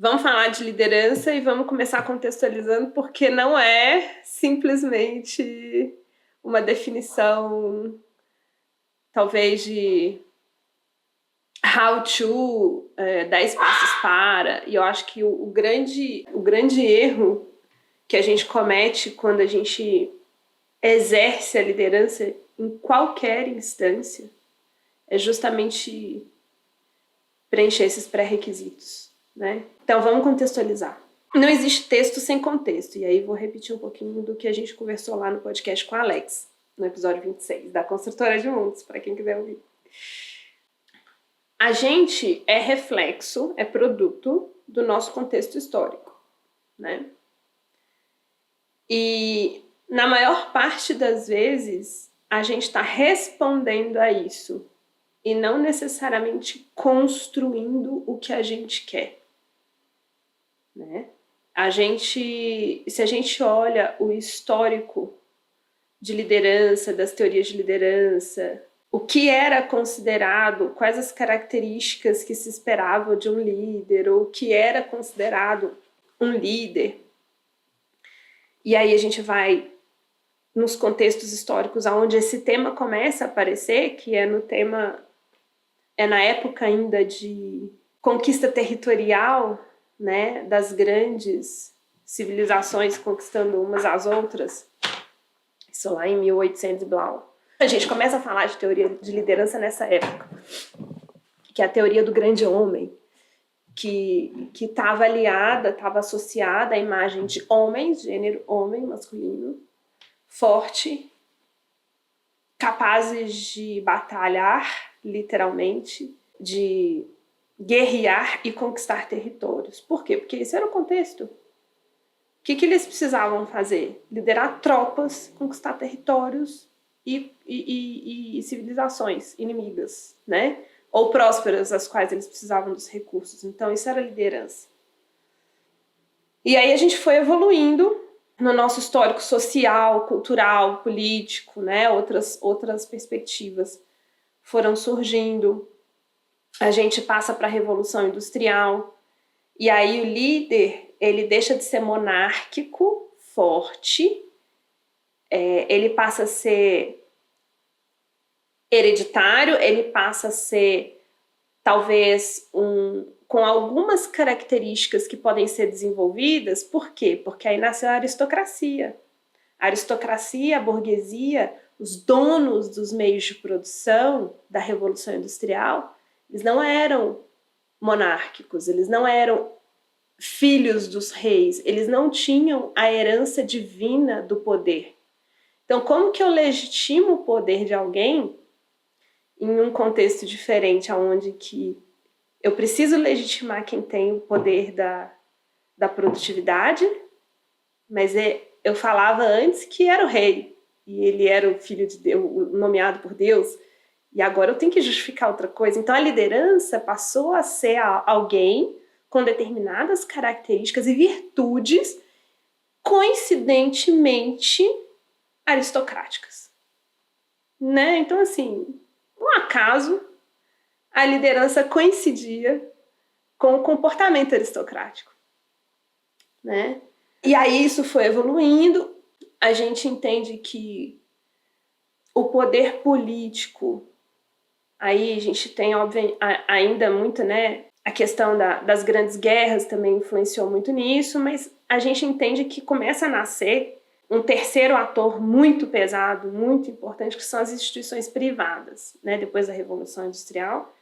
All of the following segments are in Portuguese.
Vamos falar de liderança e vamos começar contextualizando, porque não é simplesmente uma definição, talvez, de how to, 10 passos para. E eu acho que o grande erro que a gente comete quando a gente exerce a liderança em qualquer instância é justamente preencher esses pré-requisitos, né? Então vamos contextualizar. Não existe texto sem contexto, e aí vou repetir um pouquinho do que a gente conversou lá no podcast com a Alex, no episódio 26, da Construtora de Mundos, para quem quiser ouvir. A gente é reflexo, é produto do nosso contexto histórico, né? E na maior parte das vezes a gente está respondendo a isso e não necessariamente construindo o que a gente quer, né? Se a gente olha o histórico de liderança, das teorias de liderança, o que era considerado, quais as características que se esperavam de um líder, ou o que era considerado um líder. E aí a gente vai nos contextos históricos onde esse tema começa a aparecer, que é na época ainda de conquista territorial, né, das grandes civilizações conquistando umas às outras, isso lá em 1800 e blau. A gente começa a falar de teoria de liderança nessa época, que é a teoria do grande homem, que estava aliada, estava associada à imagem de homens, gênero homem, masculino, forte, capazes de batalhar, literalmente, de guerrear e conquistar territórios. Por quê? Porque esse era o contexto. O que eles precisavam fazer? Liderar tropas, conquistar territórios e civilizações inimigas, né? Ou prósperas, as quais eles precisavam dos recursos. Então, isso era liderança. E aí a gente foi evoluindo no nosso histórico social, cultural, político, né? Outras perspectivas foram surgindo. A gente passa para a Revolução Industrial, e aí o líder, ele deixa de ser monárquico, forte, ele passa a ser hereditário, ele passa a ser, talvez, com algumas características que podem ser desenvolvidas. Por quê? Porque aí nasceu a aristocracia. A aristocracia, a burguesia, os donos dos meios de produção da Revolução Industrial, eles não eram monárquicos, eles não eram filhos dos reis, eles não tinham a herança divina do poder. Então, como que eu legitimo o poder de alguém em um contexto diferente, onde que eu preciso legitimar quem tem o poder da produtividade, mas eu falava antes que era o rei, e ele era o filho de Deus, nomeado por Deus, e agora eu tenho que justificar outra coisa. Então a liderança passou a ser alguém com determinadas características e virtudes coincidentemente aristocráticas, né? Então, assim, um acaso, a liderança coincidia com o comportamento aristocrático, né? E aí isso foi evoluindo. A gente entende que o poder político, aí a gente tem, óbvio, ainda muito, né? A questão das grandes guerras também influenciou muito nisso, mas a gente entende que começa a nascer um terceiro ator muito pesado, muito importante, que são as instituições privadas, né? Depois da Revolução Industrial,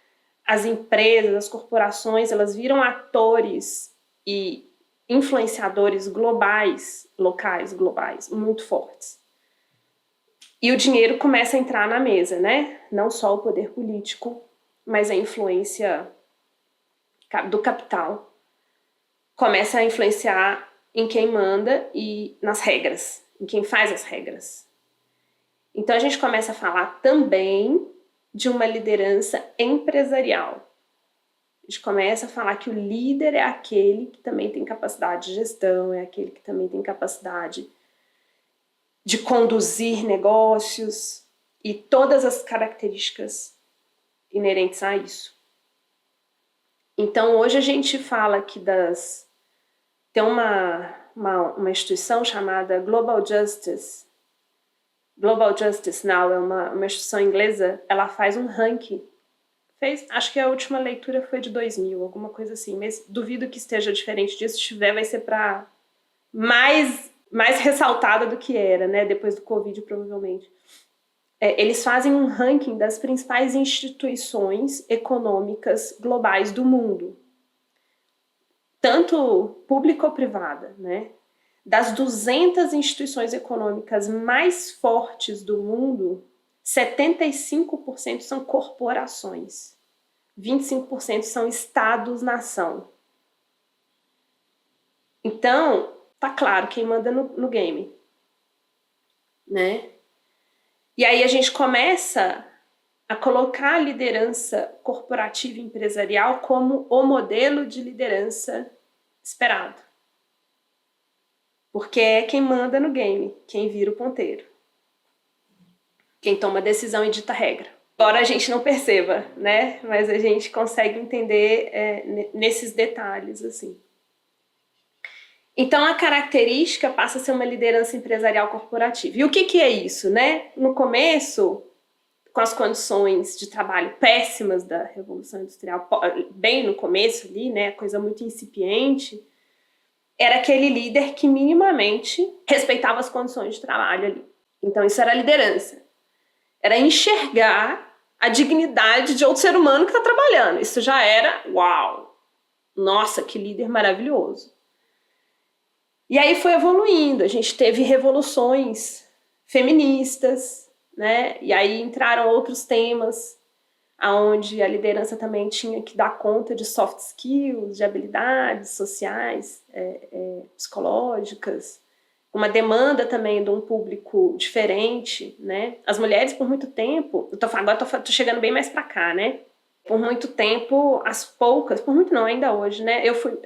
as empresas, as corporações, elas viram atores e influenciadores globais, locais, globais, muito fortes. E o dinheiro começa a entrar na mesa, né? Não só o poder político, mas a influência do capital começa a influenciar em quem manda e nas regras, em quem faz as regras. Então a gente começa a falar também de uma liderança empresarial. A gente começa a falar que o líder é aquele que também tem capacidade de gestão, é aquele que também tem capacidade de conduzir negócios e todas as características inerentes a isso. Então, hoje a gente fala que tem uma instituição chamada Global Justice. Global Justice Now é uma instituição inglesa, ela faz um ranking. Acho que a última leitura foi de 2000, alguma coisa assim, mas duvido que esteja diferente disso. Se tiver, vai ser para mais ressaltada do que era, né? Depois do Covid, provavelmente. Eles fazem um ranking das principais instituições econômicas globais do mundo, tanto pública ou privada, né? Das 200 instituições econômicas mais fortes do mundo, 75% são corporações, 25% são estados-nação. Então, tá claro quem manda no game, né? E aí a gente começa a colocar a liderança corporativa e empresarial como o modelo de liderança esperado. Porque é quem manda no game, quem vira o ponteiro. Quem toma decisão e dita regra. Embora a gente não perceba, né? Mas a gente consegue entender nesses detalhes, assim. Então, a característica passa a ser uma liderança empresarial corporativa. E o que é isso, né? No começo, com as condições de trabalho péssimas da Revolução Industrial, bem no começo ali, né? Coisa muito incipiente, era aquele líder que minimamente respeitava as condições de trabalho ali. Então, isso era liderança. Era enxergar a dignidade de outro ser humano que está trabalhando. Isso já era, uau! Nossa, que líder maravilhoso. E aí foi evoluindo. A gente teve revoluções feministas, né? E aí entraram outros temas, onde a liderança também tinha que dar conta de soft skills, de habilidades sociais, psicológicas, uma demanda também de um público diferente, né? As mulheres, por muito tempo, agora tô chegando bem mais para cá, né? Por muito tempo, as poucas, por muito não, ainda hoje, né? Eu fui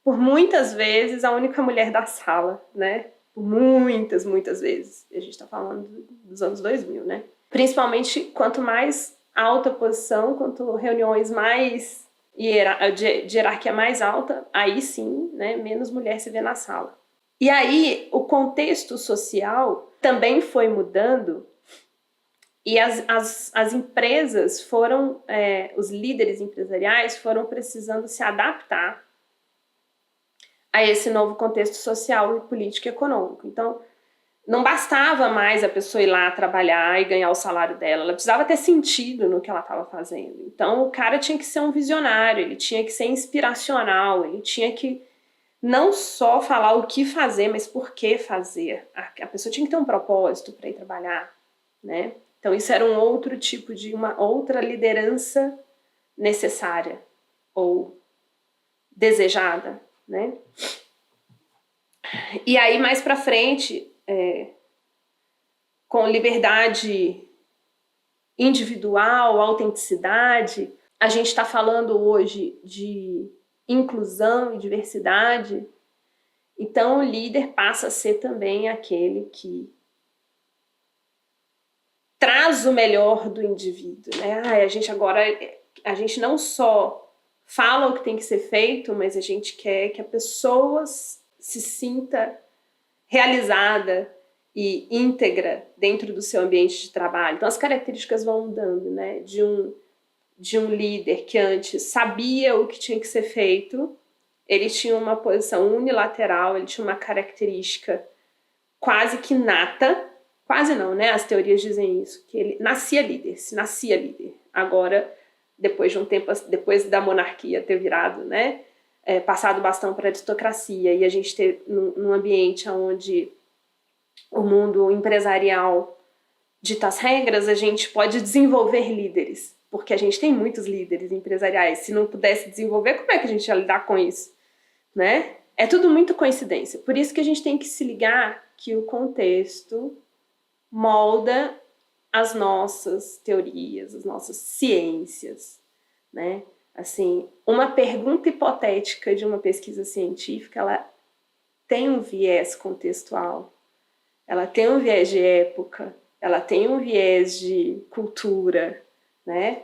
por muitas vezes a única mulher da sala, né? Por muitas vezes. A gente tá falando dos anos 2000, né? Principalmente quanto mais alta posição, quanto reuniões mais de hierarquia mais alta, aí sim, né, menos mulher se vê na sala. E aí o contexto social também foi mudando e as empresas foram, os líderes empresariais foram precisando se adaptar a esse novo contexto social e político e econômico. Então, não bastava mais a pessoa ir lá trabalhar e ganhar o salário dela, ela precisava ter sentido no que ela estava fazendo. Então, o cara tinha que ser um visionário, ele tinha que ser inspiracional, ele tinha que não só falar o que fazer, mas por que fazer. A pessoa tinha que ter um propósito para ir trabalhar, né? Então, isso era um outro tipo de uma outra liderança necessária ou desejada, né? E aí, mais para frente, com liberdade individual, autenticidade, a gente está falando hoje de inclusão e diversidade. Então, o líder passa a ser também aquele que traz o melhor do indivíduo, né? A gente não só fala o que tem que ser feito, mas a gente quer que a pessoa se sinta realizada e íntegra dentro do seu ambiente de trabalho. Então, as características vão mudando, né? De um líder que antes sabia o que tinha que ser feito, ele tinha uma posição unilateral, ele tinha uma característica quase que nata, quase não, né? As teorias dizem isso, que ele se nascia líder. Agora, depois de um tempo, depois da monarquia ter virado, né? Passado o bastão para a aristocracia e a gente ter num ambiente onde o mundo empresarial dita as regras, a gente pode desenvolver líderes, porque a gente tem muitos líderes empresariais. Se não pudesse desenvolver, como é que a gente ia lidar com isso, né? É tudo muito coincidência. Por isso que a gente tem que se ligar que o contexto molda as nossas teorias, as nossas ciências, né? Assim, uma pergunta hipotética de uma pesquisa científica, ela tem um viés contextual, ela tem um viés de época, ela tem um viés de cultura, né?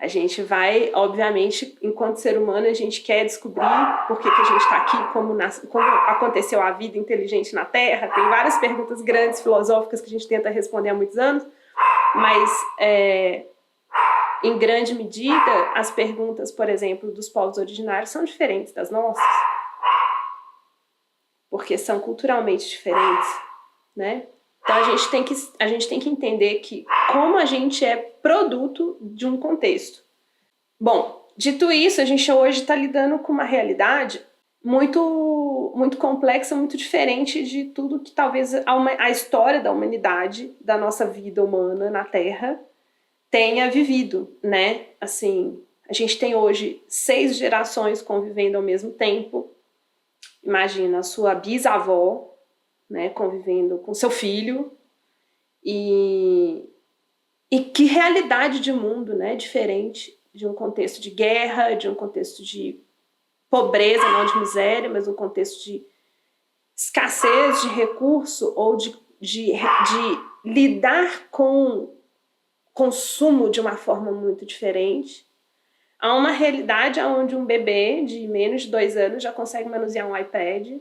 A gente vai, obviamente, enquanto ser humano, a gente quer descobrir por que a gente está aqui, como aconteceu a vida inteligente na Terra. Tem várias perguntas grandes, filosóficas, que a gente tenta responder há muitos anos, mas, em grande medida, as perguntas, por exemplo, dos povos originários são diferentes das nossas, porque são culturalmente diferentes, né? Então, a gente tem que entender que como a gente é produto de um contexto. Bom, dito isso, a gente hoje está lidando com uma realidade muito, muito complexa, muito diferente de tudo que talvez a história da humanidade, da nossa vida humana na Terra, tenha vivido, né? Assim, a gente tem hoje 6 gerações convivendo ao mesmo tempo. Imagina a sua bisavó, né, convivendo com seu filho, e que realidade de mundo, né, diferente de um contexto de guerra, de um contexto de pobreza, não de miséria, mas um contexto de escassez de recurso ou de lidar com consumo de uma forma muito diferente. Há uma realidade onde um bebê de menos de 2 anos já consegue manusear um iPad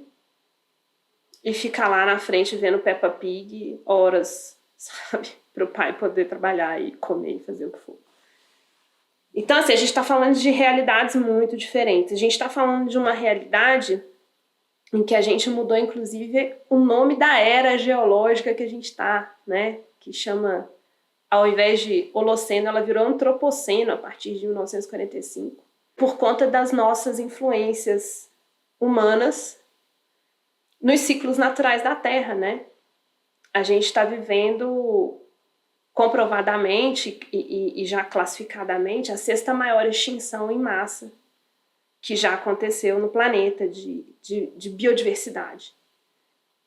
e ficar lá na frente vendo Peppa Pig horas, sabe? Para o pai poder trabalhar e comer e fazer o que for. Então, assim, a gente está falando de realidades muito diferentes. A gente está falando de uma realidade em que a gente mudou, inclusive, o nome da era geológica que a gente está, né? Que chama, ao invés de Holoceno, ela virou Antropoceno a partir de 1945, por conta das nossas influências humanas nos ciclos naturais da Terra, né? A gente está vivendo comprovadamente e já classificadamente a 6ª maior extinção em massa que já aconteceu no planeta de biodiversidade,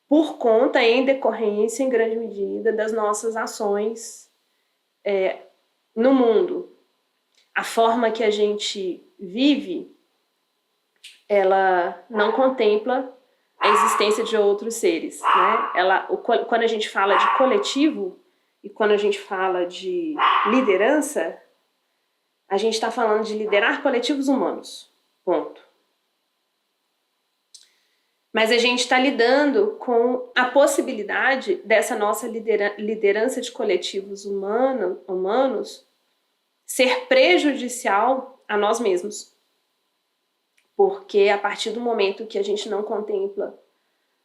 por conta, em decorrência, em grande medida, das nossas ações no mundo. A forma que a gente vive, ela não contempla a existência de outros seres, né? Quando a gente fala de coletivo e quando a gente fala de liderança, a gente está falando de liderar coletivos humanos, ponto. Mas a gente está lidando com a possibilidade dessa nossa liderança de coletivos humanos ser prejudicial a nós mesmos. Porque a partir do momento que a gente não contempla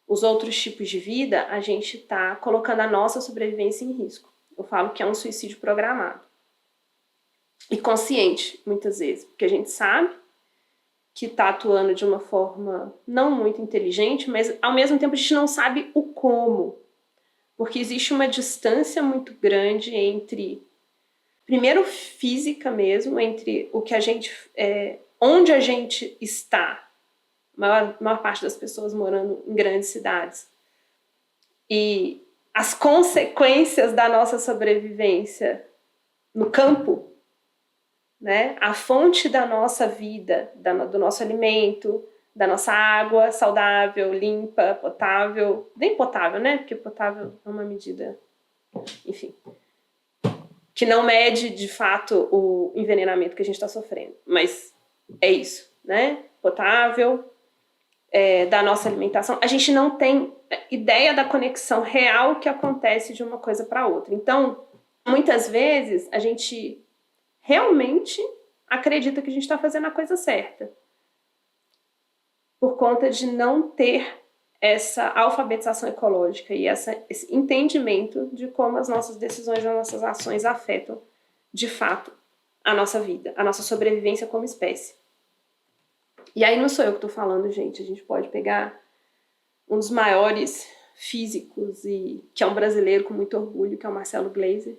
os outros tipos de vida, a gente está colocando a nossa sobrevivência em risco. Eu falo que é um suicídio programado. E consciente, muitas vezes, porque a gente sabe que está atuando de uma forma não muito inteligente, mas ao mesmo tempo a gente não sabe o como. Porque existe uma distância muito grande entre, primeiro física mesmo, entre o que a gente, onde a gente está, a maior parte das pessoas morando em grandes cidades, e as consequências da nossa sobrevivência no campo, né? A fonte da nossa vida, do nosso alimento, da nossa água saudável, limpa, potável, nem potável, né? Porque potável é uma medida, enfim, que não mede de fato o envenenamento que a gente está sofrendo, mas é isso, né? Potável, da nossa alimentação. A gente não tem ideia da conexão real que acontece de uma coisa para outra. Então, muitas vezes a gente realmente acredita que a gente está fazendo a coisa certa, por conta de não ter essa alfabetização ecológica e esse entendimento de como as nossas decisões e as nossas ações afetam, de fato, a nossa vida, a nossa sobrevivência como espécie. E aí não sou eu que estou falando, gente. A gente pode pegar um dos maiores físicos, e que é um brasileiro com muito orgulho, que é o Marcelo Gleiser,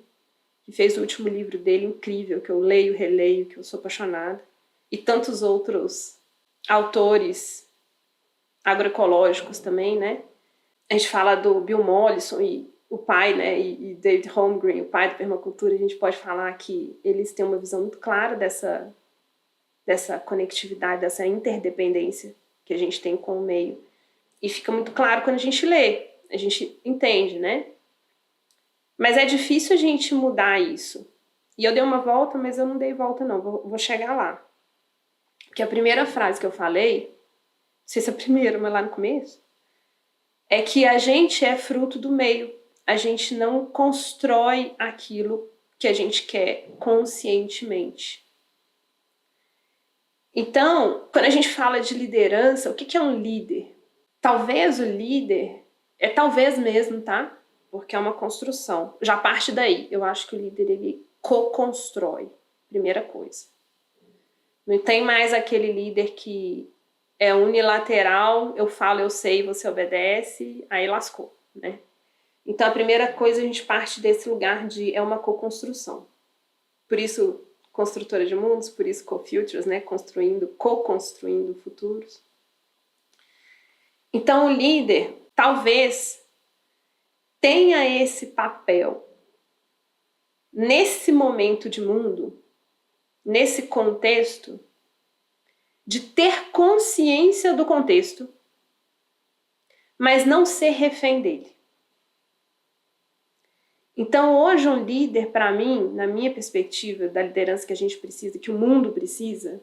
que fez o último livro dele, incrível, que eu leio, releio, que eu sou apaixonada, e tantos outros autores agroecológicos também, né? A gente fala do Bill Mollison e o pai, né, e David Holmgren, o pai da permacultura. A gente pode falar que eles têm uma visão muito clara dessa conectividade, dessa interdependência que a gente tem com o meio. E fica muito claro quando a gente lê, a gente entende, né? Mas é difícil a gente mudar isso. E eu dei uma volta, mas eu não dei volta não, vou chegar lá. Porque a primeira frase que eu falei, não sei se é a primeira, mas lá no começo, é que a gente é fruto do meio. A gente não constrói aquilo que a gente quer conscientemente. Então, quando a gente fala de liderança, o que é um líder? Talvez o líder, talvez mesmo, tá? Porque é uma construção. Já parte daí. Eu acho que o líder, ele co-constrói. Primeira coisa. Não tem mais aquele líder que é unilateral, eu falo, eu sei, você obedece, aí lascou, né? Então, a primeira coisa, a gente parte desse lugar de é uma co-construção. Por isso, construtora de mundos, por isso co-futures, né? Co-construindo futuros. Então, o líder, talvez, tenha esse papel nesse momento de mundo, nesse contexto, de ter consciência do contexto, mas não ser refém dele. Então, hoje, um líder, para mim, na minha perspectiva da liderança que a gente precisa, que o mundo precisa,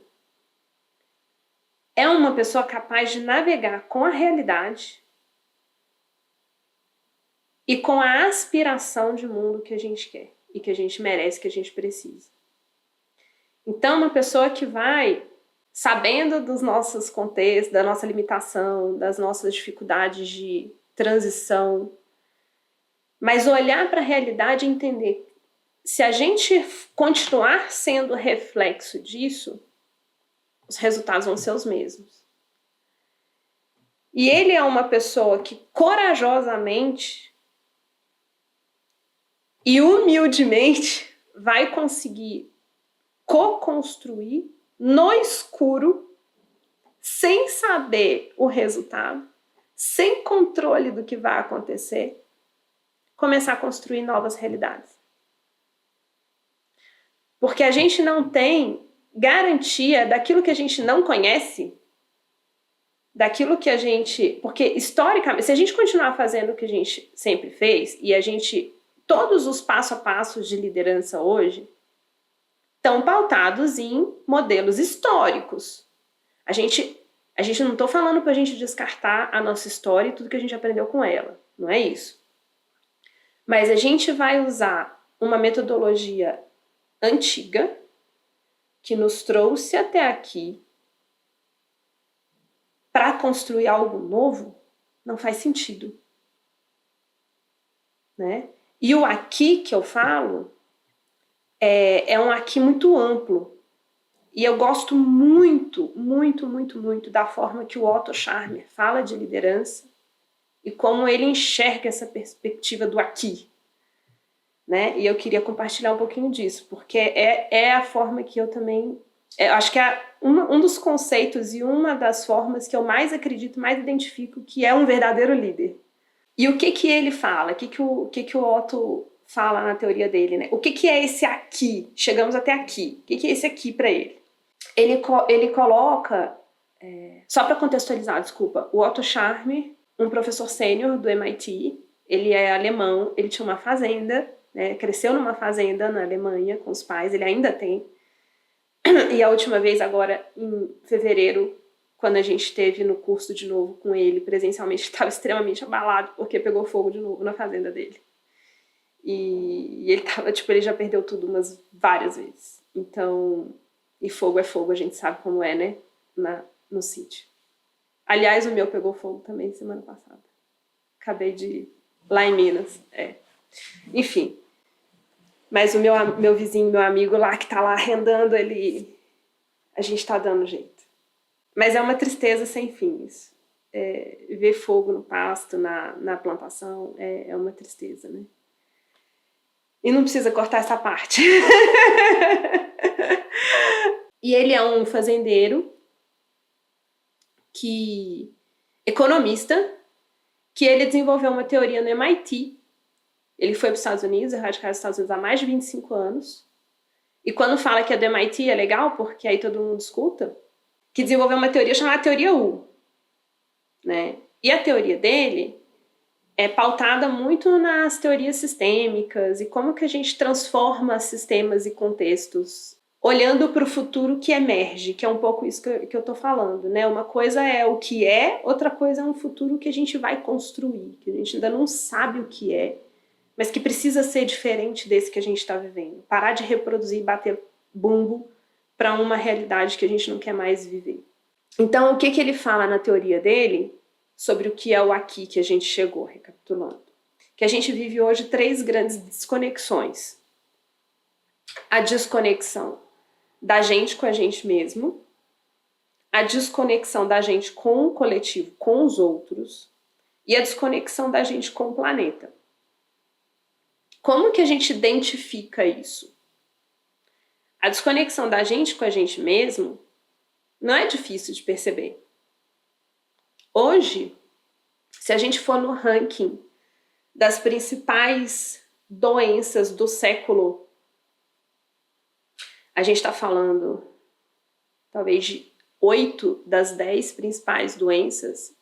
é uma pessoa capaz de navegar com a realidade e com a aspiração de mundo que a gente quer e que a gente merece, que a gente precisa. Então, uma pessoa que vai sabendo dos nossos contextos, da nossa limitação, das nossas dificuldades de transição, mas olhar para a realidade e entender se a gente continuar sendo reflexo disso, os resultados vão ser os mesmos. E ele é uma pessoa que corajosamente e humildemente vai conseguir co-construir no escuro, sem saber o resultado, sem controle do que vai acontecer, começar a construir novas realidades. Porque a gente não tem garantia daquilo que a gente não conhece, daquilo que a gente... Porque, historicamente, se a gente continuar fazendo o que a gente sempre fez, e a gente... Todos os passo a passos de liderança hoje estão pautados em modelos históricos. A gente não está falando para a gente descartar a nossa história e tudo que a gente aprendeu com ela. Não é isso. Mas a gente vai usar uma metodologia antiga que nos trouxe até aqui para construir algo novo. Não faz sentido. Né? E o aqui que eu falo é um aqui muito amplo. E eu gosto muito, muito, muito, muito da forma que o Otto Scharmer fala de liderança e como ele enxerga essa perspectiva do aqui. Né? E eu queria compartilhar um pouquinho disso, porque é a forma que eu também... acho que é um dos conceitos e uma das formas que eu mais acredito, mais identifico, que é um verdadeiro líder. E o que ele fala? O que o Otto fala na teoria dele? Né? O que é esse aqui? Chegamos até aqui. O que é esse aqui para ele? Ele coloca... só para contextualizar, desculpa. O Otto Scharmer, um professor sênior do MIT, ele é alemão, ele tinha uma fazenda, né, cresceu numa fazenda na Alemanha com os pais, ele ainda tem. E a última vez, agora, em fevereiro, quando a gente esteve no curso de novo com ele, presencialmente, estava extremamente abalado, porque pegou fogo de novo na fazenda dele. E ele tava, ele já perdeu tudo umas várias vezes. Então, e fogo é fogo, a gente sabe como é, né? No sítio. Aliás, o meu pegou fogo também semana passada. Acabei de ir lá em Minas. Enfim. Mas o meu vizinho, meu amigo lá, que tá lá arrendando, a gente tá dando jeito. Mas é uma tristeza sem fim isso. Ver fogo no pasto, na plantação, é uma tristeza, né? E não precisa cortar essa parte. E ele é um fazendeiro economista, que ele desenvolveu uma teoria no MIT. Ele foi para os Estados Unidos, erradicado nos Estados Unidos há mais de 25 anos. E quando fala que é do MIT é legal, porque aí todo mundo escuta, que desenvolveu uma teoria chamada Teoria U. Né? E a teoria dele é pautada muito nas teorias sistêmicas e como que a gente transforma sistemas e contextos olhando para o futuro que emerge, que é um pouco isso que eu estou falando, né? Uma coisa é o que é, outra coisa é um futuro que a gente vai construir, que a gente ainda não sabe o que é, mas que precisa ser diferente desse que a gente está vivendo. Parar de reproduzir e bater bumbo para uma realidade que a gente não quer mais viver. Então, o que ele fala na teoria dele sobre o que é o aqui que a gente chegou, recapitulando? Que a gente vive hoje 3 grandes desconexões. A desconexão da gente com a gente mesmo, a desconexão da gente com o coletivo, com os outros, e a desconexão da gente com o planeta. Como que a gente identifica isso? A desconexão da gente com a gente mesmo não é difícil de perceber. Hoje, se a gente for no ranking das principais doenças do século, a gente está falando talvez de 8 das 10 principais doenças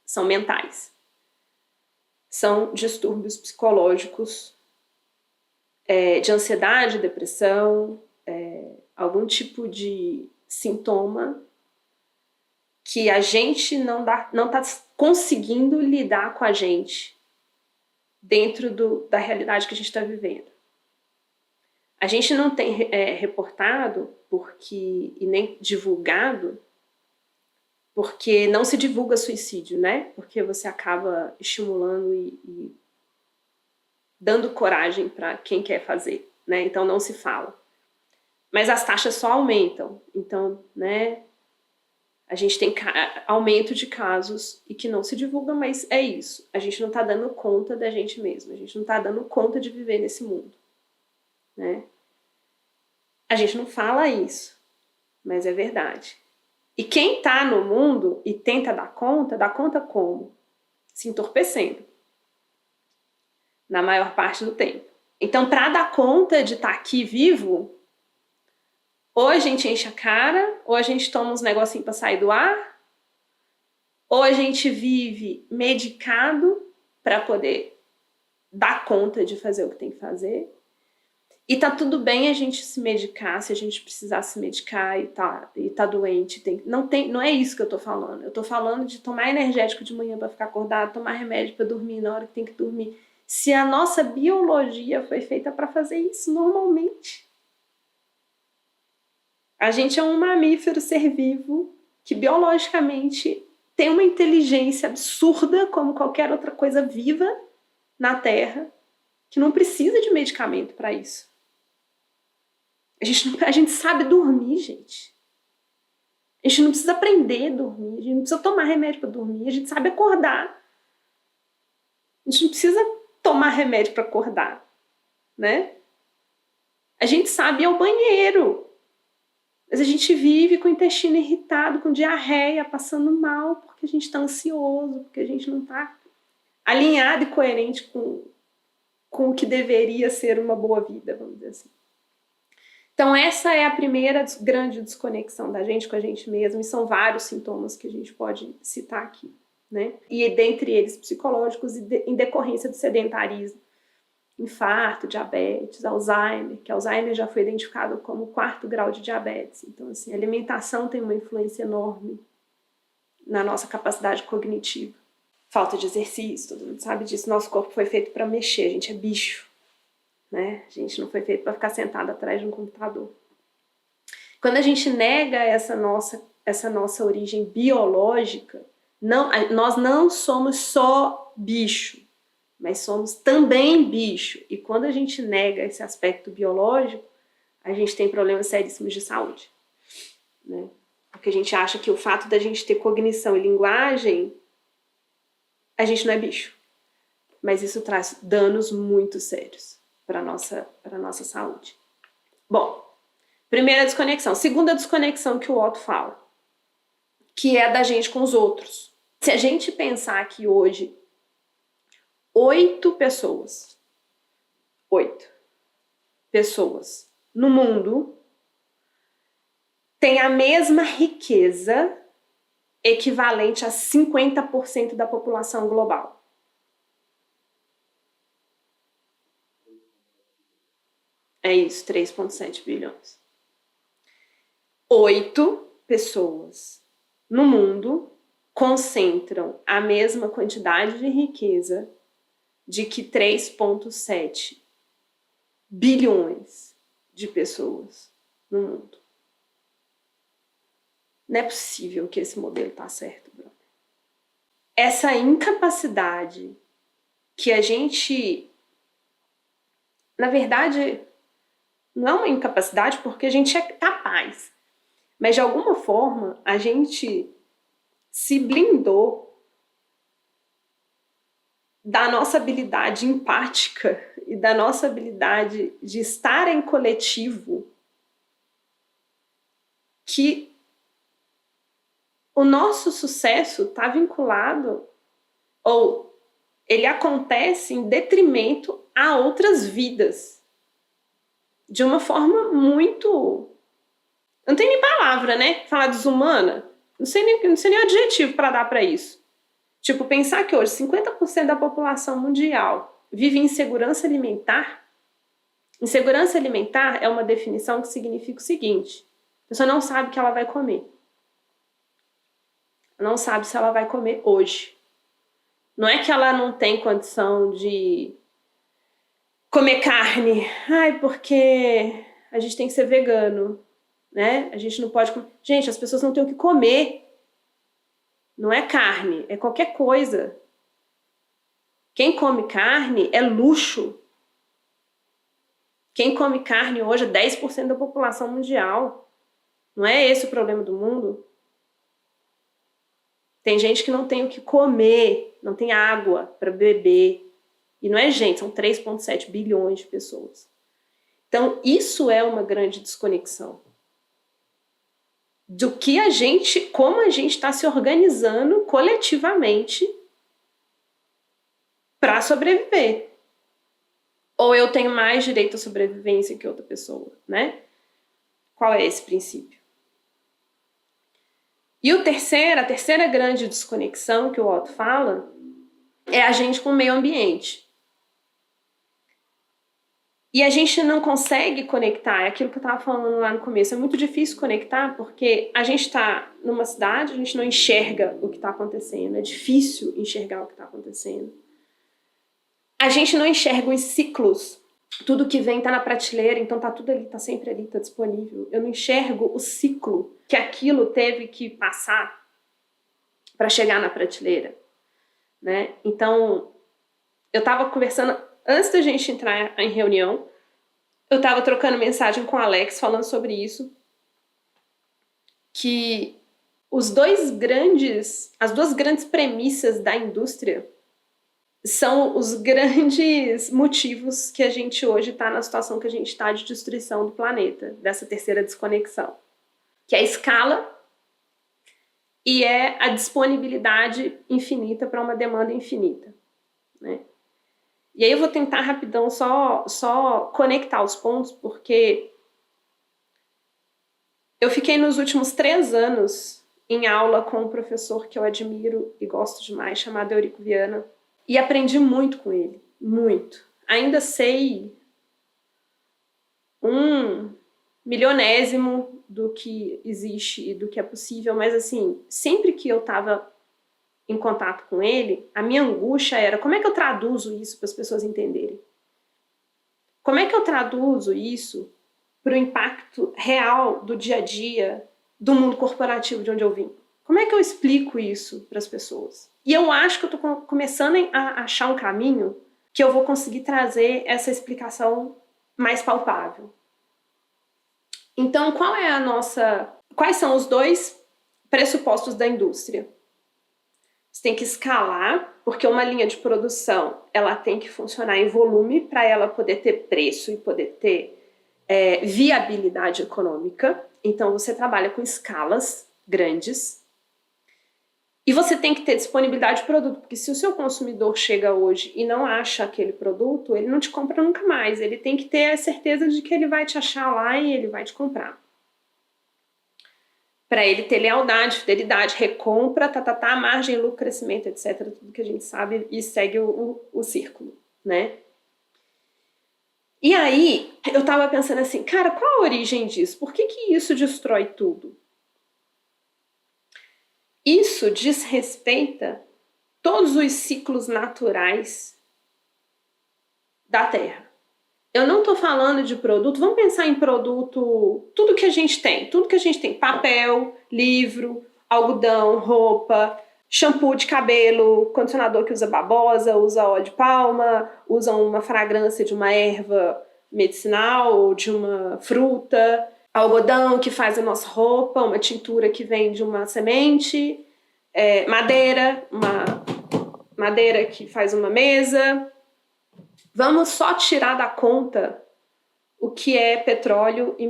são mentais. São distúrbios psicológicos, de ansiedade, depressão, algum tipo de sintoma que a gente não está conseguindo lidar com a gente dentro da realidade que a gente está vivendo. A gente não tem reportado e nem divulgado, porque não se divulga suicídio, né? Porque você acaba estimulando e dando coragem para quem quer fazer, né? Então não se fala. Mas as taxas só aumentam. Então, né? A gente tem aumento de casos e que não se divulga, mas é isso. A gente não está dando conta da gente mesmo. A gente não está dando conta de viver nesse mundo, né? A gente não fala isso, mas é verdade. E quem está no mundo e tenta dá conta como? Se entorpecendo. Na maior parte do tempo. Então, para dar conta de estar aqui vivo, ou a gente enche a cara, ou a gente toma uns negocinhos para sair do ar, ou a gente vive medicado para poder dar conta de fazer o que tem que fazer. E tá tudo bem a gente se medicar, se a gente precisar se medicar e tá doente. Não é isso que eu tô falando. Eu tô falando de tomar energético de manhã para ficar acordado, tomar remédio para dormir na hora que tem que dormir. Se a nossa biologia foi feita para fazer isso normalmente. A gente é um mamífero, ser vivo, que biologicamente tem uma inteligência absurda, como qualquer outra coisa viva na Terra, que não precisa de medicamento para isso. A gente sabe dormir, gente. A gente não precisa aprender a dormir, a gente não precisa tomar remédio para dormir, a gente sabe acordar. A gente não precisa tomar remédio para acordar, né? A gente sabe ir ao banheiro. Mas a gente vive com o intestino irritado, com diarreia, passando mal, porque a gente está ansioso, porque a gente não está alinhado e coerente com o que deveria ser uma boa vida, vamos dizer assim. Então essa é a primeira grande desconexão da gente com a gente mesmo, e são vários sintomas que a gente pode citar aqui, né? E dentre eles psicológicos em decorrência do sedentarismo, infarto, diabetes, Alzheimer, que Alzheimer já foi identificado como 4º grau de diabetes. Então, assim, a alimentação tem uma influência enorme na nossa capacidade cognitiva. Falta de exercício, todo mundo sabe disso. Nosso corpo foi feito para mexer, a gente é bicho, né? A gente não foi feito para ficar sentado atrás de um computador. Quando a gente nega essa nossa origem biológica, nós não somos só bicho, mas somos também bicho. E quando a gente nega esse aspecto biológico, a gente tem problemas seríssimos de saúde, né? Porque a gente acha que o fato da gente ter cognição e linguagem, a gente não é bicho. Mas isso traz danos muito sérios para a nossa saúde. Bom, primeira desconexão. Segunda desconexão que o Otto fala, que é da gente com os outros. Se a gente pensar que hoje 8 pessoas no mundo têm a mesma riqueza equivalente a 50% da população global. É isso, 3,7 bilhões. 8 pessoas no mundo concentram a mesma quantidade de riqueza de que 3,7 bilhões de pessoas no mundo. Não é possível que esse modelo tá certo, brother. Essa incapacidade que a gente... Na verdade, não é uma incapacidade porque a gente é capaz. Mas, de alguma forma, a gente se blindou da nossa habilidade empática e da nossa habilidade de estar em coletivo, que o nosso sucesso está vinculado, ou ele acontece em detrimento a outras vidas. De uma forma muito... Não tem nem palavra, né? Falar desumana. Não sei nem adjetivo para dar para isso. Tipo, pensar que hoje 50% da população mundial vive em insegurança alimentar. Insegurança alimentar é uma definição que significa o seguinte: a pessoa não sabe o que ela vai comer. Não sabe se ela vai comer hoje. Não é que ela não tem condição de comer carne. Ai, porque a gente tem que ser vegano, né? A gente não pode comer. Gente, as pessoas não têm o que comer. Não é carne, é qualquer coisa. Quem come carne é luxo. Quem come carne hoje é 10% da população mundial. Não é esse o problema do mundo? Tem gente que não tem o que comer, não tem água para beber. E não é gente, são 3,7 bilhões de pessoas. Então, isso é uma grande desconexão do que a gente, como a gente está se organizando coletivamente para sobreviver. Ou eu tenho mais direito à sobrevivência que outra pessoa, né? Qual é esse princípio? E a terceira grande desconexão que o Otto fala é a gente com o meio ambiente. E a gente não consegue conectar, é aquilo que eu estava falando lá no começo, é muito difícil conectar porque a gente está numa cidade, a gente não enxerga o que está acontecendo, é difícil enxergar o que está acontecendo. A gente não enxerga os ciclos, tudo que vem está na prateleira, então está tudo ali, está sempre ali, está disponível. Eu não enxergo o ciclo que aquilo teve que passar para chegar na prateleira, né? Então, eu estava conversando, antes da gente entrar em reunião, eu estava trocando mensagem com o Alex falando sobre isso, que as duas grandes premissas da indústria são os grandes motivos que a gente hoje está na situação que a gente está de destruição do planeta, dessa terceira desconexão, que é a escala e é a disponibilidade infinita para uma demanda infinita, né? E aí eu vou tentar rapidão só conectar os pontos, porque eu fiquei nos últimos 3 anos em aula com um professor que eu admiro e gosto demais, chamado Eurico Viana, e aprendi muito com ele, muito. Ainda sei 1/1000º do que existe e do que é possível, mas assim, sempre que eu estava em contato com ele, a minha angústia era: como é que eu traduzo isso para as pessoas entenderem? Como é que eu traduzo isso para o impacto real do dia a dia do mundo corporativo de onde eu vim? Como é que eu explico isso para as pessoas? E eu acho que eu estou começando a achar um caminho que eu vou conseguir trazer essa explicação mais palpável. Então, quais são os 2 pressupostos da indústria? Você tem que escalar, porque uma linha de produção ela tem que funcionar em volume para ela poder ter preço e poder ter viabilidade econômica. Então, você trabalha com escalas grandes. E você tem que ter disponibilidade de produto, porque se o seu consumidor chega hoje e não acha aquele produto, ele não te compra nunca mais. Ele tem que ter a certeza de que ele vai te achar lá e ele vai te comprar. Para ele ter lealdade, fidelidade, recompra, margem, lucro, crescimento, etc. Tudo que a gente sabe e segue o círculo, né? E aí, eu tava pensando assim, cara, qual a origem disso? Por que que isso destrói tudo? Isso desrespeita todos os ciclos naturais da Terra. Eu não tô falando de produto, vamos pensar em produto, tudo que a gente tem, papel, livro, algodão, roupa, shampoo de cabelo, condicionador que usa babosa, usa óleo de palma, usa uma fragrância de uma erva medicinal ou de uma fruta, algodão que faz a nossa roupa, uma tintura que vem de uma semente, madeira que faz uma mesa. Vamos só tirar da conta o que é petróleo e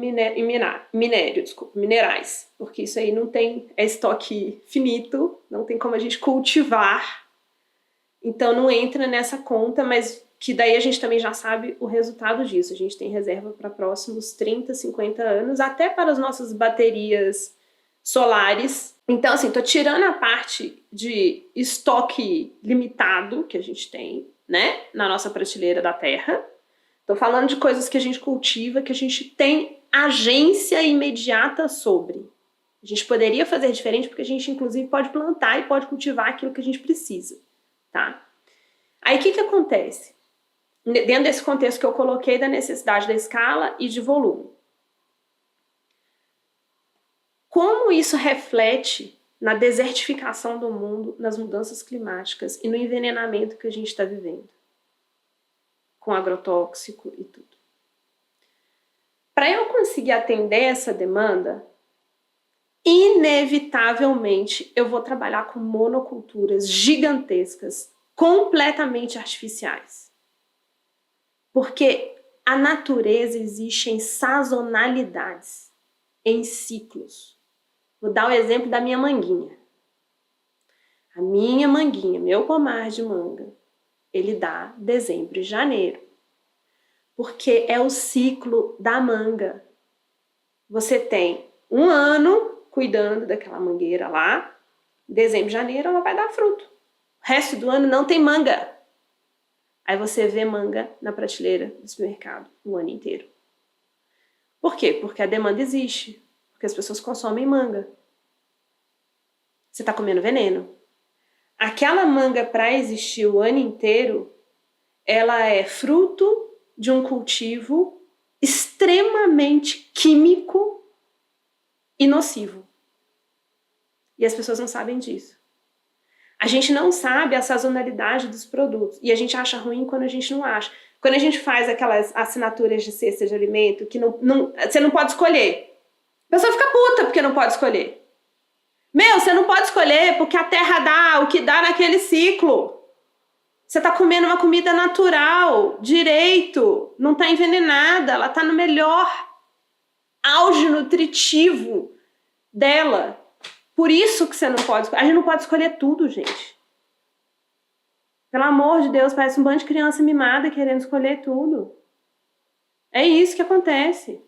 minerais, porque isso aí não tem, é estoque finito, não tem como a gente cultivar, então não entra nessa conta, mas que daí a gente também já sabe o resultado disso, a gente tem reserva para próximos 30, 50 anos, até para as nossas baterias solares. Então, assim, tô tirando a parte de estoque limitado que a gente tem, né, na nossa prateleira da terra. Tô falando de coisas que a gente cultiva, que a gente tem agência imediata sobre. A gente poderia fazer diferente porque a gente, inclusive, pode plantar e pode cultivar aquilo que a gente precisa, tá? Aí, o que que acontece? Dentro desse contexto que eu coloquei da necessidade da escala e de volume. Como isso reflete na desertificação do mundo, nas mudanças climáticas e no envenenamento que a gente está vivendo com agrotóxico e tudo. Para eu conseguir atender essa demanda, inevitavelmente eu vou trabalhar com monoculturas gigantescas, completamente artificiais. Porque a natureza existe em sazonalidades, em ciclos. Vou dar o exemplo da minha manguinha. A minha manguinha, meu pomar de manga, ele dá dezembro e janeiro. Porque é o ciclo da manga. Você tem um ano cuidando daquela mangueira lá, dezembro, janeiro ela vai dar fruto. O resto do ano não tem manga. Aí você vê manga na prateleira do supermercado o ano inteiro. Por quê? Porque a demanda existe. Porque as pessoas consomem manga. Você está comendo veneno. Aquela manga, para existir o ano inteiro, ela é fruto de um cultivo extremamente químico e nocivo. E as pessoas não sabem disso. A gente não sabe a sazonalidade dos produtos. E a gente acha ruim quando a gente não acha. Quando a gente faz aquelas assinaturas de cesta de alimento que você não pode escolher. A pessoa fica puta porque não pode escolher. Meu, você não pode escolher porque a terra dá o que dá naquele ciclo. Você tá comendo uma comida natural, direito, não tá envenenada, ela tá no melhor auge nutritivo dela. Por isso que você não pode escolher. A gente não pode escolher tudo, gente. Pelo amor de Deus, parece um bando de criança mimada querendo escolher tudo. É isso que acontece.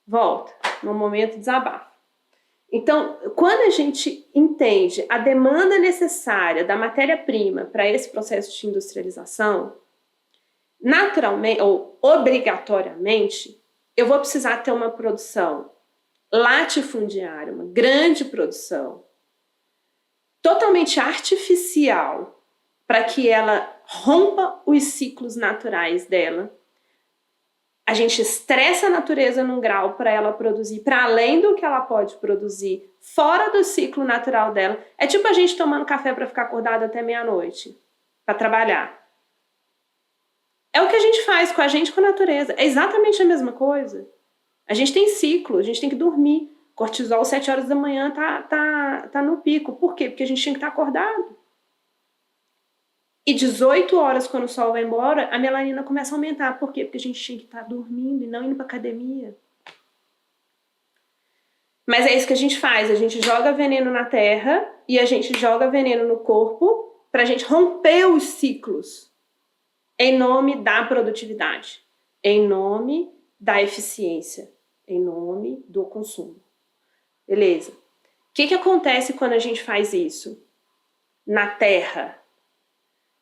Volta, no momento de desabafo. Então, quando a gente entende a demanda necessária da matéria-prima para esse processo de industrialização, naturalmente ou obrigatoriamente, eu vou precisar ter uma produção latifundiária, uma grande produção, totalmente artificial, para que ela rompa os ciclos naturais dela. A gente estressa a natureza num grau para ela produzir para além do que ela pode produzir, fora do ciclo natural dela. É tipo a gente tomando café para ficar acordado até meia-noite, para trabalhar. É o que a gente faz com a gente, com a natureza. É exatamente a mesma coisa. A gente tem ciclo, a gente tem que dormir. Cortisol, 7 horas da manhã, tá no pico. Por quê? Porque a gente tinha que estar acordado. E 18 horas, quando o sol vai embora, a melanina começa a aumentar. Por quê? Porque a gente tinha que estar dormindo e não indo para academia. Mas é isso que a gente faz. A gente joga veneno na terra e a gente joga veneno no corpo para a gente romper os ciclos em nome da produtividade, em nome da eficiência, em nome do consumo. Beleza? O que acontece quando a gente faz isso na terra?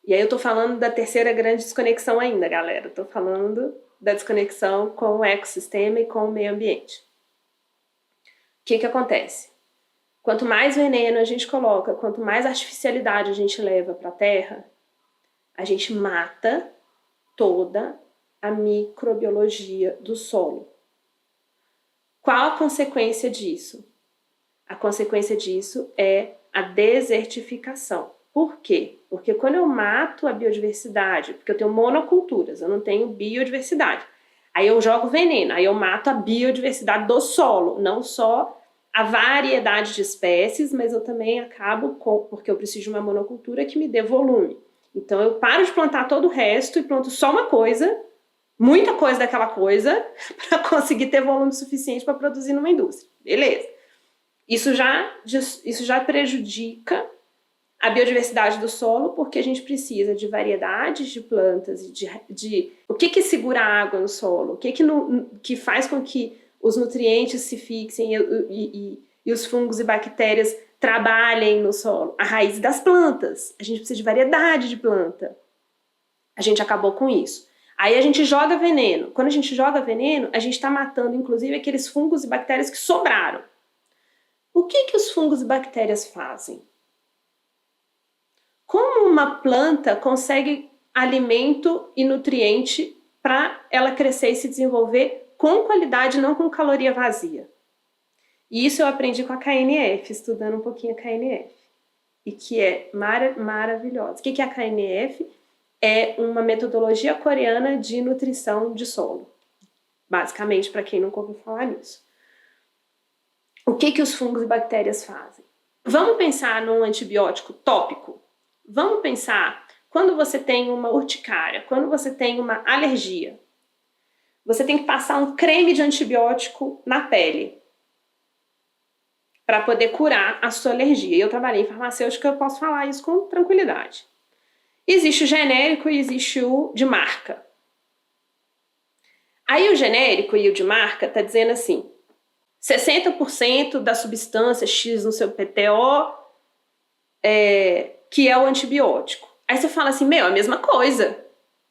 E aí eu tô falando da terceira grande desconexão ainda, galera. Eu tô falando da desconexão com o ecossistema e com o meio ambiente. O que acontece? Quanto mais veneno a gente coloca, quanto mais artificialidade a gente leva para a Terra, a gente mata toda a microbiologia do solo. Qual a consequência disso? A consequência disso é a desertificação. Por quê? Porque quando eu mato a biodiversidade, porque eu tenho monoculturas, eu não tenho biodiversidade, aí eu jogo veneno, aí eu mato a biodiversidade do solo, não só a variedade de espécies, mas eu também acabo com, porque eu preciso de uma monocultura que me dê volume. Então eu paro de plantar todo o resto e planto só uma coisa, muita coisa daquela coisa, para conseguir ter volume suficiente para produzir numa indústria. Beleza. Isso já prejudica a biodiversidade do solo, porque a gente precisa de variedades de plantas, o que segura a água no solo, o que faz com que os nutrientes se fixem e os fungos e bactérias trabalhem no solo. A raiz das plantas. A gente precisa de variedade de planta. A gente acabou com isso. Aí a gente joga veneno. Quando a gente joga veneno, a gente está matando, inclusive, aqueles fungos e bactérias que sobraram. O que os fungos e bactérias fazem? Como uma planta consegue alimento e nutriente para ela crescer e se desenvolver com qualidade, não com caloria vazia? E isso eu aprendi com a KNF, estudando um pouquinho a KNF. E que é maravilhosa. O que é a KNF? É uma metodologia coreana de nutrição de solo. Basicamente, para quem nunca ouviu falar nisso. O que os fungos e bactérias fazem? Vamos pensar num antibiótico tópico? Vamos pensar quando você tem uma urticária, quando você tem uma alergia. Você tem que passar um creme de antibiótico na pele para poder curar a sua alergia. E eu trabalhei em farmacêutica, eu posso falar isso com tranquilidade. Existe o genérico e existe o de marca. Aí o genérico e o de marca tá dizendo assim, 60% da substância X no seu PTO que é o antibiótico. Aí você fala assim, a mesma coisa.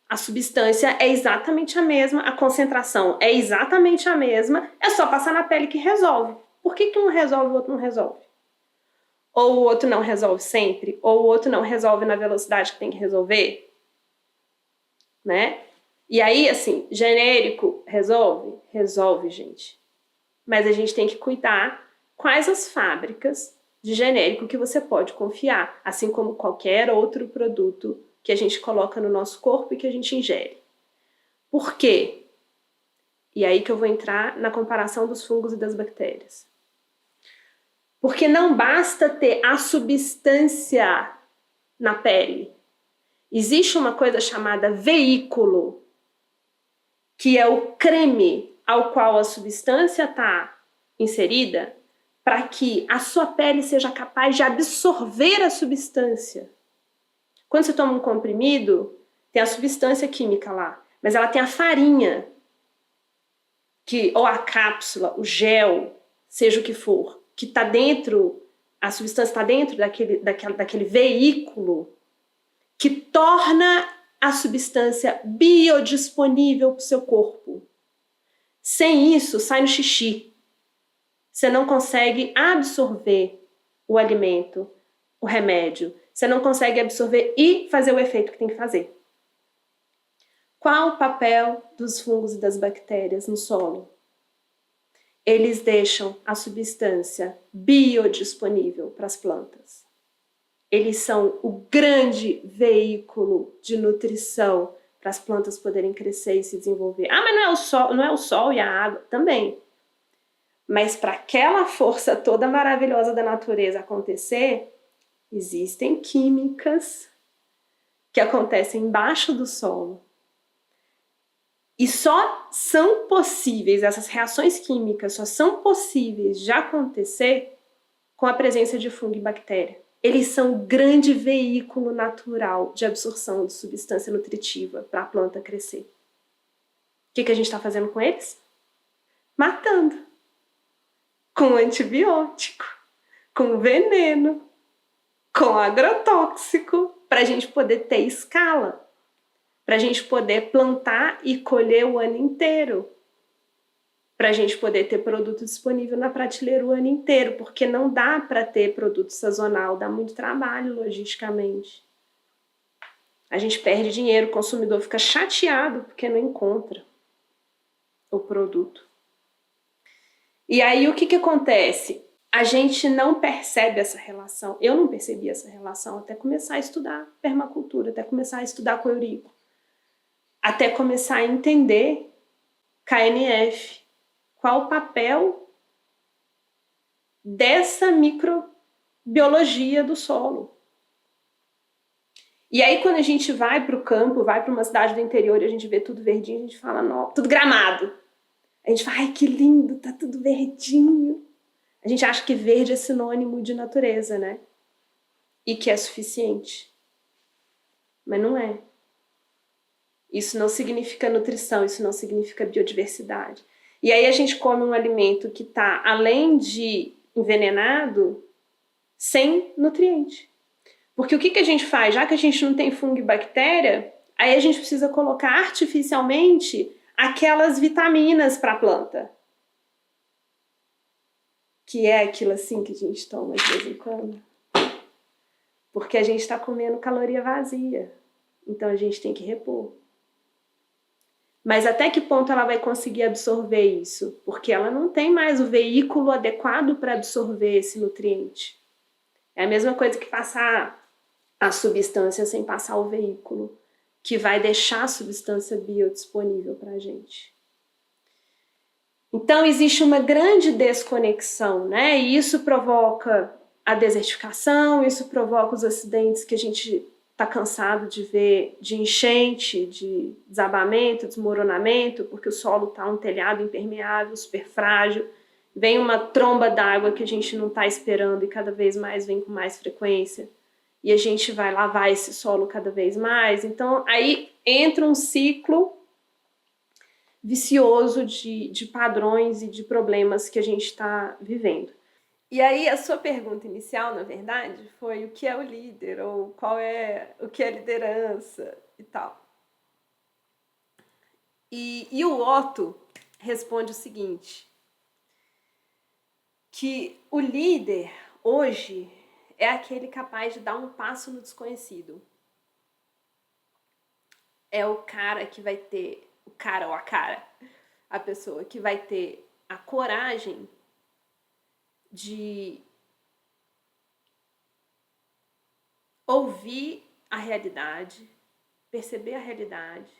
A substância é exatamente a mesma, a concentração é exatamente a mesma, é só passar na pele que resolve. Por que um resolve e o outro não resolve? Ou o outro não resolve sempre, ou o outro não resolve na velocidade que tem que resolver, né? E aí, assim, genérico resolve? Resolve, gente. Mas a gente tem que cuidar quais as fábricas de genérico que você pode confiar, assim como qualquer outro produto que a gente coloca no nosso corpo e que a gente ingere. Por quê? E aí que eu vou entrar na comparação dos fungos e das bactérias. Porque não basta ter a substância na pele. Existe uma coisa chamada veículo, que é o creme ao qual a substância está inserida, para que a sua pele seja capaz de absorver a substância. Quando você toma um comprimido, tem a substância química lá, mas ela tem a farinha, ou a cápsula, o gel, seja o que for, que está dentro, a substância está dentro daquele veículo que torna a substância biodisponível para o seu corpo. Sem isso, sai no xixi. Você não consegue absorver o alimento, o remédio. Você não consegue absorver e fazer o efeito que tem que fazer. Qual o papel dos fungos e das bactérias no solo? Eles deixam a substância biodisponível para as plantas. Eles são o grande veículo de nutrição para as plantas poderem crescer e se desenvolver. Mas não é o sol e a água também. Mas para aquela força toda maravilhosa da natureza acontecer, existem químicas que acontecem embaixo do solo. E só são possíveis, essas reações químicas só são possíveis de acontecer com a presença de fungo e bactéria. Eles são o grande veículo natural de absorção de substância nutritiva para a planta crescer. O que a gente está fazendo com eles? Matando. Com antibiótico, com veneno, com agrotóxico. para a gente poder ter escala, para a gente poder plantar e colher o ano inteiro, para a gente poder ter produto disponível na prateleira o ano inteiro, porque não dá para ter produto sazonal, dá muito trabalho logisticamente. A gente perde dinheiro, o consumidor fica chateado porque não encontra o produto. E aí o que acontece? A gente não percebe essa relação. Eu não percebi essa relação até começar a estudar permacultura, até começar a estudar coeurico, até começar a entender KNF, qual o papel dessa microbiologia do solo. E aí quando a gente vai para o campo, vai para uma cidade do interior e a gente vê tudo verdinho, a gente fala, não, tudo gramado. A gente fala, ai que lindo, tá tudo verdinho. A gente acha que verde é sinônimo de natureza, né? E que é suficiente. Mas não é. Isso não significa nutrição, isso não significa biodiversidade. E aí a gente come um alimento que está, além de envenenado, sem nutriente. Porque o que a gente faz? Já que a gente não tem fungo e bactéria, aí a gente precisa colocar artificialmente aquelas vitaminas para a planta. Que é aquilo assim que a gente toma de vez em quando. Porque a gente está comendo caloria vazia. Então a gente tem que repor. Mas até que ponto ela vai conseguir absorver isso? Porque ela não tem mais o veículo adequado para absorver esse nutriente. É a mesma coisa que passar a substância sem passar o veículo, que vai deixar a substância biodisponível para a gente. Então existe uma grande desconexão, né? E isso provoca a desertificação, isso provoca os acidentes que a gente está cansado de ver, de enchente, de desabamento, desmoronamento, porque o solo está um telhado impermeável, super frágil, vem uma tromba d'água que a gente não está esperando e cada vez mais vem com mais frequência, e a gente vai lavar esse solo cada vez mais. Então aí entra um ciclo vicioso de padrões e de problemas que a gente está vivendo. E aí a sua pergunta inicial, na verdade, foi o que é o líder, ou o que é liderança e tal. E o Otto responde o seguinte, que o líder hoje é aquele capaz de dar um passo no desconhecido. É o cara que vai ter, o cara ou a pessoa que vai ter a coragem de ouvir a realidade, perceber a realidade,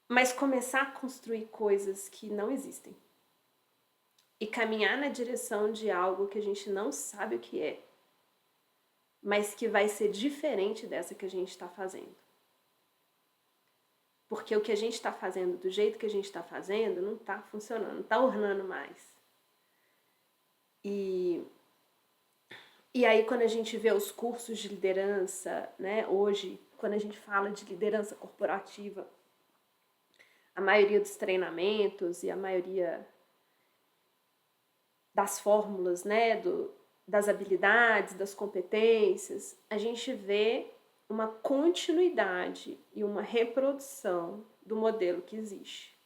mas começar a construir coisas que não existem e caminhar na direção de algo que a gente não sabe o que é, mas que vai ser diferente dessa que a gente está fazendo. Porque o que a gente está fazendo, do jeito que a gente está fazendo, não está funcionando, não está ornando mais. E aí quando a gente vê os cursos de liderança, né, hoje, quando a gente fala de liderança corporativa, a maioria dos treinamentos e a maioria das fórmulas, né, das habilidades, das competências, a gente vê uma continuidade e uma reprodução do modelo que existe.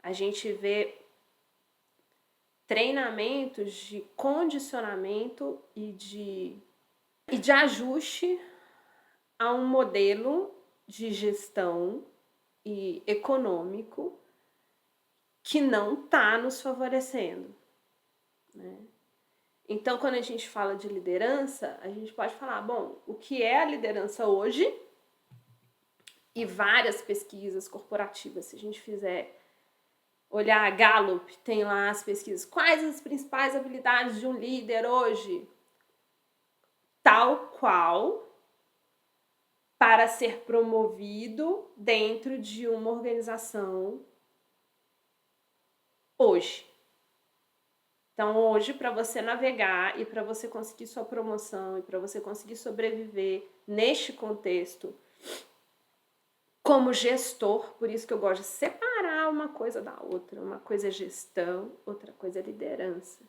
A gente vê treinamentos de condicionamento e de ajuste a um modelo de gestão e econômico que não está nos favorecendo, né? Então, quando a gente fala de liderança, a gente pode falar, bom, o que é a liderança hoje? E várias pesquisas corporativas, se a gente fizer olhar a Gallup, tem lá as pesquisas, quais as principais habilidades de um líder hoje? Tal qual para ser promovido dentro de uma organização hoje. Então, hoje, para você navegar e para você conseguir sua promoção e para você conseguir sobreviver neste contexto como gestor, por isso que eu gosto de separar uma coisa da outra. Uma coisa é gestão, outra coisa é liderança.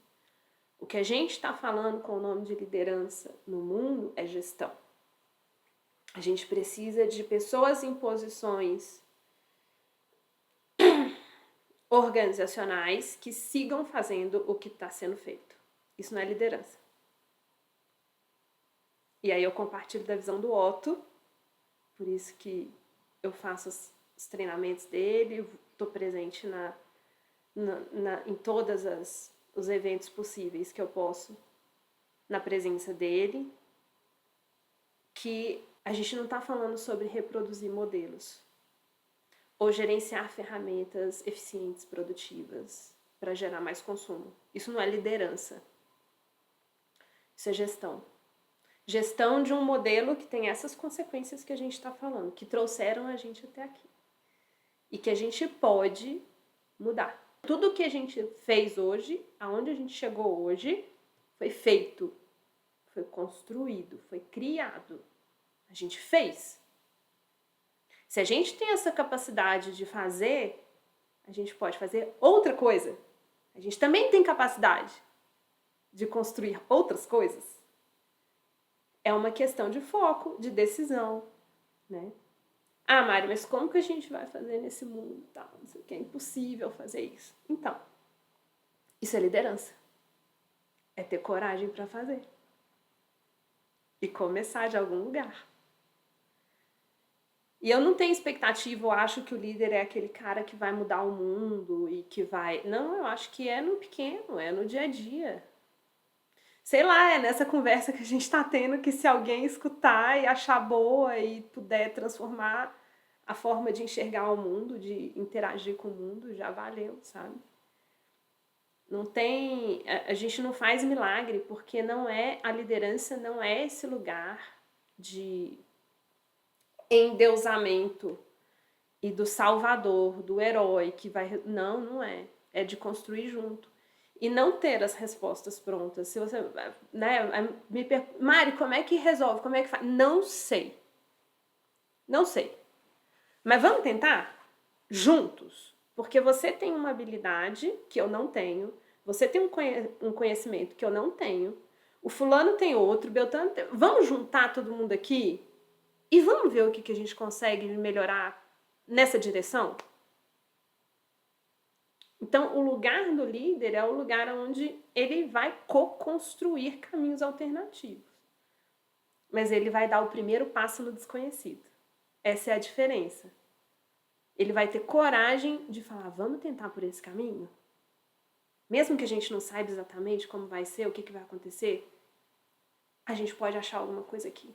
O que a gente está falando com o nome de liderança no mundo é gestão. A gente precisa de pessoas em posições organizacionais que sigam fazendo o que está sendo feito. Isso não é liderança. E aí eu compartilho da visão do Otto, por isso que eu faço os treinamentos dele, estou presente em todos os eventos possíveis que eu posso, na presença dele, que a gente não está falando sobre reproduzir modelos ou gerenciar ferramentas eficientes, produtivas, para gerar mais consumo. Isso não é liderança. Isso é gestão. Gestão de um modelo que tem essas consequências que a gente está falando, que trouxeram a gente até aqui. E que a gente pode mudar. Tudo que a gente fez hoje, aonde a gente chegou hoje, foi feito, foi construído, foi criado. A gente fez. Se a gente tem essa capacidade de fazer, a gente pode fazer outra coisa. A gente também tem capacidade de construir outras coisas. É uma questão de foco, de decisão, né? Ah, Mari, mas como que a gente vai fazer nesse mundo? Tá, não sei o que, é impossível fazer isso. Então, isso é liderança. É ter coragem para fazer. E começar de algum lugar. E eu não tenho expectativa, eu acho que o líder é aquele cara que vai mudar o mundo e que vai... Não, eu acho que é no pequeno, é no dia a dia. Sei lá, é nessa conversa que a gente tá tendo que se alguém escutar e achar boa e puder transformar a forma de enxergar o mundo, de interagir com o mundo, já valeu, sabe? Não tem... A gente não faz milagre, porque não é... A liderança não é esse lugar de endeusamento e do salvador, do herói que vai... Não, não é. É de construir junto. E não ter as respostas prontas. Se você, né, Mari, como é que resolve? Como é que faz? Não sei. Não sei. Mas vamos tentar? Juntos. Porque você tem uma habilidade que eu não tenho. Você tem um conhecimento que eu não tenho. O fulano tem outro, o Beltrano tem... Vamos juntar todo mundo aqui? E vamos ver o que a gente consegue melhorar nessa direção? Então, o lugar do líder é o lugar onde ele vai co-construir caminhos alternativos. Mas ele vai dar o primeiro passo no desconhecido. Essa é a diferença. Ele vai ter coragem de falar, vamos tentar por esse caminho? Mesmo que a gente não saiba exatamente como vai ser, o que vai acontecer, a gente pode achar alguma coisa aqui.